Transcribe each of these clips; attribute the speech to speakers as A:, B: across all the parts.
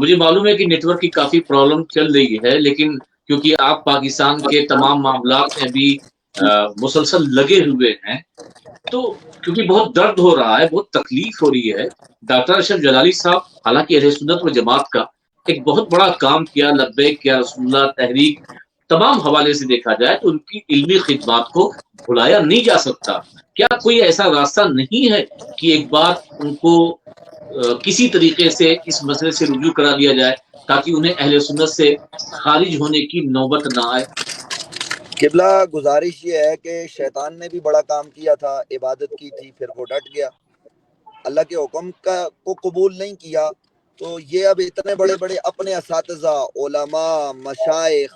A: مجھے معلوم ہے کہ نیٹ ورک کی کافی پرابلم چل رہی ہے، لیکن کیونکہ آپ پاکستان کے تمام معاملات میں بھی مسلسل لگے ہوئے ہیں، تو کیونکہ بہت درد ہو رہا ہے، بہت تکلیف ہو رہی ہے. ڈاکٹر اشرف جلالی صاحب حالانکہ اہل سنت و جماعت کا ایک بہت بڑا کام کیا، لبیک یا رسول اللہ تحریک تمام حوالے سے دیکھا جائے تو ان کی علمی خدمات کو بھلایا نہیں جا سکتا. کیا کوئی ایسا راستہ نہیں ہے کہ ایک بار ان کو کسی طریقے سے اس مسئلے سے رجوع کرا دیا جائے تاکہ انہیں اہل سنت سے خارج ہونے کی نوبت نہ آئے؟
B: قبلہ گزارش یہ ہے کہ شیطان نے بھی بڑا کام کیا تھا، عبادت کی تھی، پھر وہ ڈٹ گیا، اللہ کے حکم کو قبول نہیں کیا. تو یہ اب اتنے بڑے بڑے اپنے اساتذہ، علماء، مشائخ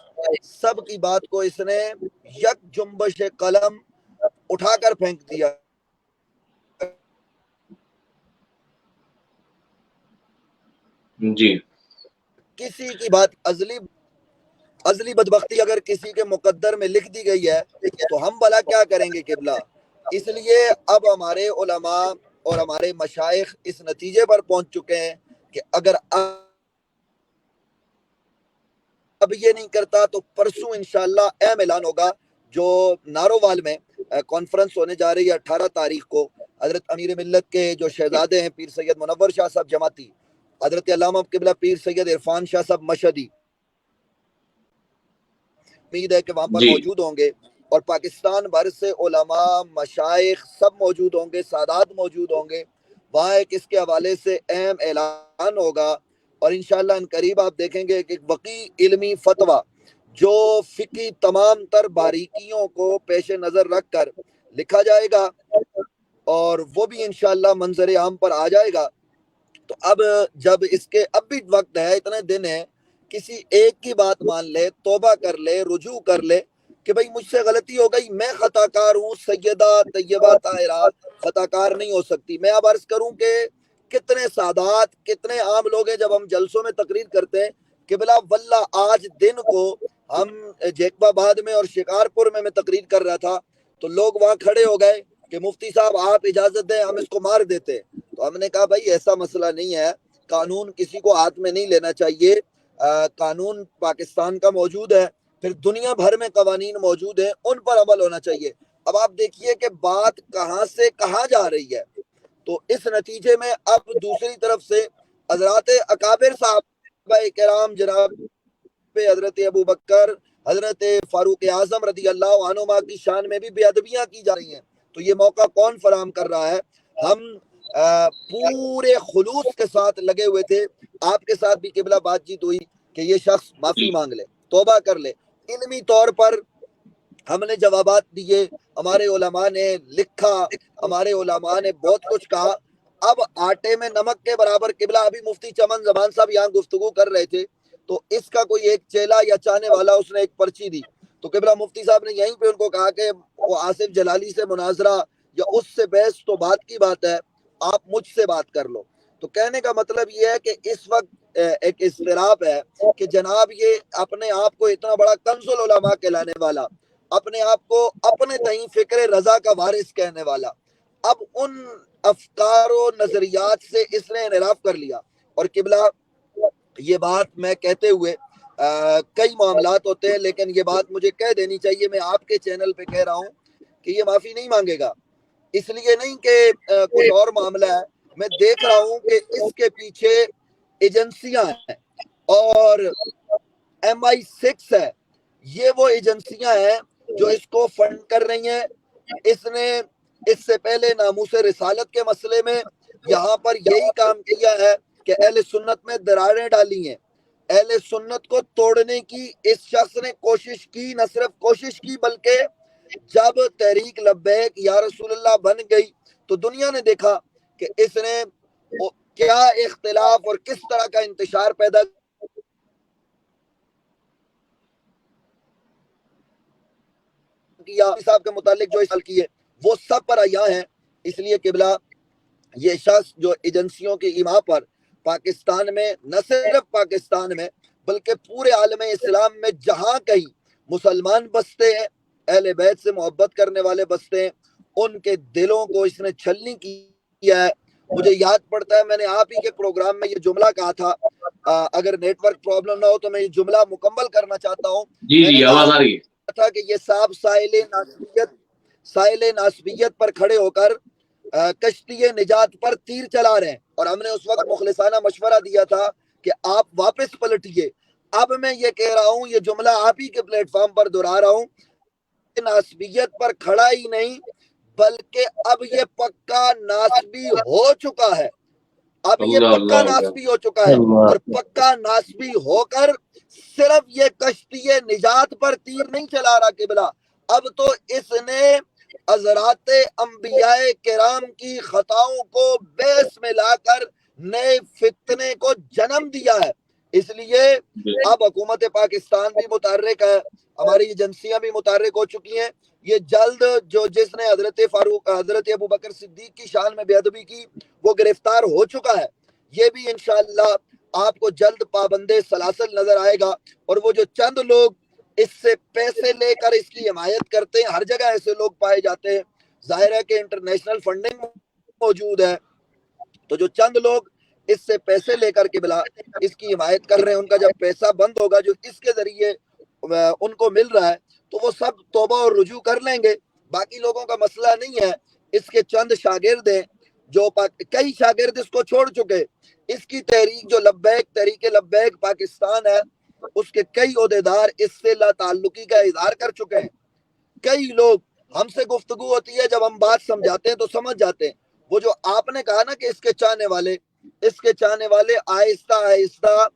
B: سب کی بات کو اس نے یک جنبش قلم اٹھا کر پھینک دیا.
A: جی،
B: کسی کی بات ازلی بدبختی اگر کسی کے مقدر میں لکھ دی گئی ہے تو ہم بھلا کیا کریں گے قبلہ. اس لیے اب ہمارے علماء اور ہمارے مشائخ اس نتیجے پر پہنچ چکے ہیں کہ اگر اب یہ نہیں کرتا تو پرسوں انشاءاللہ اہم اعلان ہوگا، جو نارووال میں کانفرنس ہونے جا رہی ہے 18 تاریخ کو. حضرت امیر ملت کے جو شہزادے ہیں پیر سید منور شاہ صاحب جماعتی، حضرت علامہ قبلہ پیر سید عرفان شاہ صاحب مشہدی، امید ہے کہ وہاں پر
A: جی،
B: موجود ہوں گے، اور پاکستان بھر سے علماء، مشائخ سب موجود ہوں گے، سادات موجود ہوں گے. وہاں ایک اس کے حوالے سے اہم اعلان ہوگا، اور انشاءاللہ ان قریب آپ دیکھیں گے کہ ایک وقی علمی فتویٰ جو فقی تمام تر باریکیوں کو پیش نظر رکھ کر لکھا جائے گا، اور وہ بھی انشاءاللہ منظر عام پر آ جائے گا. تو اب جب اس کے اب بھی وقت ہے، اتنے دن ہیں، کسی ایک کی بات مان لے، توبہ کر لے، رجوع کر لے کہ بھئی مجھ سے غلطی ہو گئی، میں خطا کار ہوں، سیدہ طیبہ طاہرہ خطا کار نہیں ہو سکتی. میں اب عرض کروں کہ کتنے سادات، کتنے عام لوگ ہیں، جب ہم جلسوں میں تقریر کرتے ہیں کہ بلا واللہ آج دن کو ہم جیکب آباد میں اور شکارپور میں تقریر کر رہا تھا تو لوگ وہاں کھڑے ہو گئے کہ مفتی صاحب آپ اجازت دیں ہم اس کو مار دیتے. تو ہم نے کہا بھائی ایسا مسئلہ نہیں ہے، قانون کسی کو ہاتھ میں نہیں لینا چاہیے. قانون پاکستان کا موجود ہے، پھر دنیا بھر میں قوانین موجود ہیں، ان پر عمل ہونا چاہیے. اب آپ دیکھیے کہ بات کہاں سے کہاں جا رہی ہے. تو اس نتیجے میں اب دوسری طرف سے حضرات اکابر صاحب کرام جناب حضرت ابو بکر، حضرت فاروق اعظم رضی اللہ عنہما کی شان میں بھی بے ادبیاں کی جا رہی ہیں. تو یہ موقع کون فراہم کر رہا ہے؟ ہم پورے خلوص کے ساتھ لگے ہوئے تھے. آپ کے ساتھ بھی قبلہ بات چیت ہوئی کہ یہ شخص معافی مانگ لے، توبہ کر لے. علمی طور پر ہم نے جوابات دیے، ہمارے علماء نے لکھا، ہمارے علماء نے بہت کچھ کہا. اب آٹے میں نمک کے برابر قبلہ ابھی مفتی چمن زمان صاحب یہاں گفتگو کر رہے تھے تو اس کا کوئی ایک چیلا یا چاہنے والا اس نے ایک پرچی دی تو قبلہ مفتی صاحب نے یہیں پہ ان کو کہا کہ وہ آصف جلالی سے مناظرہ یا اس سے بحث تو بات کی بات ہے، آپ مجھ سے بات کر لو. تو کہنے کا مطلب یہ ہے کہ اس وقت ایک اضطراب ہے کہ جناب یہ اپنے آپ کو اتنا بڑا کنز العلماء کہلانے والا، اپنے آپ کو اپنے تئیں فکر رضا کا وارث کہنے والا، اب ان افکار و نظریات سے اس نے انحراف کر لیا. اور قبلہ یہ بات میں کہتے ہوئے کئی معاملات ہوتے ہیں لیکن یہ بات مجھے کہہ دینی چاہیے، میں آپ کے چینل پہ کہہ رہا ہوں کہ یہ معافی نہیں مانگے گا. اس لیے نہیں کہ کچھ اور معاملہ ہے، میں دیکھ رہا ہوں کہ اس کے پیچھے ایجنسیاں ہیں اور MI6 ہے. یہ وہ ایجنسیاں ہیں جو اس کو فنڈ کر رہی ہیں. اس نے اس سے پہلے ناموس رسالت کے مسئلے میں یہاں پر یہی کام کیا ہے کہ اہل سنت میں دراریں ڈالی ہیں. اہل سنت کو توڑنے کی اس شخص نے کوشش کی، نہ صرف کوشش کی بلکہ جب تحریک لبیک یا رسول اللہ بن گئی تو دنیا نے دیکھا کہ اس نے کیا اختلاف اور کس طرح کا انتشار پیدا کیا. صاحب کے متعلق جو اس حال کی ہے وہ سب پر عیاں ہیں. اس لیے قبلہ یہ شخص جو ایجنسیوں کی ایما پر پاکستان میں، نہ صرف پاکستان میں بلکہ پورے عالم اسلام میں جہاں کہیں مسلمان بستے ہیں، اہل بیت سے محبت کرنے والے بستے ہیں، ان کے دلوں کو اس نے چھلنی کیا ہے. مجھے یاد پڑتا ہے میں نے آپ ہی کے پروگرام میں یہ جملہ کہا تھا اگر نیٹ ورک پرابلم نہ ہو تو میں یہ جملہ مکمل کرنا چاہتا ہوں.
A: جی آواز آ رہی ہے
B: تھا کہ یہ صاحب ساحل ناسبیت پر کھڑے ہو کر کشتی نجات پر تیر چلا رہے ہیں, اور ہم نے اس وقت مخلصانہ مشورہ دیا تھا کہ آپ واپس پلٹیے. اب میں یہ کہہ رہا ہوں, یہ جملہ آپ ہی کے پلیٹ فارم پر دہرا رہا ہوں, ناسبیت پر کھڑا ہی نہیں بلکہ اب یہ پکا ناسبی ہو چکا ہے. اب یہ پکا ناسبی ہو چکا ہے, اور پکا ناسبی ہو کر صرف یہ کشتی نجات پر تیر نہیں چلا رہا قبلہ, اب تو اس نے حضرات انبیاء کرام کی خطاؤں کو بیس میں لا کر نئے فتنے کو جنم دیا ہے. اس لیے اب حکومت پاکستان بھی متحرک ہے, ہماری ایجنسیاں بھی متحرک ہو چکی ہیں. یہ جلد جس نے حضرت ابوبکر صدیق کی شان میں بے ادبی کی وہ گرفتار ہو چکا ہے. یہ بھی انشاءاللہ آپ کو جلد پابند سلاسل نظر آئے گا. اور وہ جو چند لوگ اس سے پیسے لے کر اس کی حمایت کرتے ہیں, ہر جگہ ایسے لوگ پائے جاتے ہیں. ظاہر ہے کہ انٹرنیشنل فنڈنگ موجود ہے, تو جو چند لوگ اس سے پیسے لے کر کے بلا اس کی حمایت کر رہے ہیں, ان کا جب پیسہ بند ہوگا جو اس کے ذریعے ان کو مل رہا ہے تو وہ سب توبہ اور رجوع کر لیں گے. باقی لوگوں کا مسئلہ نہیں ہے. اس کے چند شاگرد ہیں جو کئی شاگرد اس کو چھوڑ چکے. اس کی تحریک جو تحریک لبیک پاکستان ہے, اس کے کئی عہدیدار اس سے لا تعلقی کا اظہار کر چکے ہیں. کئی لوگ ہم سے گفتگو ہوتی ہے, جب ہم بات سمجھاتے ہیں تو سمجھ جاتے ہیں. وہ جو آپ نے کہا نا کہ اس کے چاہنے والے آہستہ آہستہ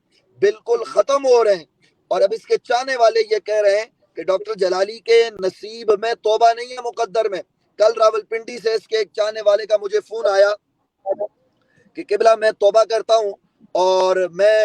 B: بالکل ختم ہو رہے ہیں, اور اب اس کے چاہنے والے یہ کہہ رہے ہیں کہ ڈاکٹر جلالی کے نصیب میں توبہ نہیں ہے, مقدر میں. کل راولپنڈی سے اس کے ایک چاہنے والے کا مجھے فون آیا کہ قبلہ میں توبہ کرتا ہوں اور میں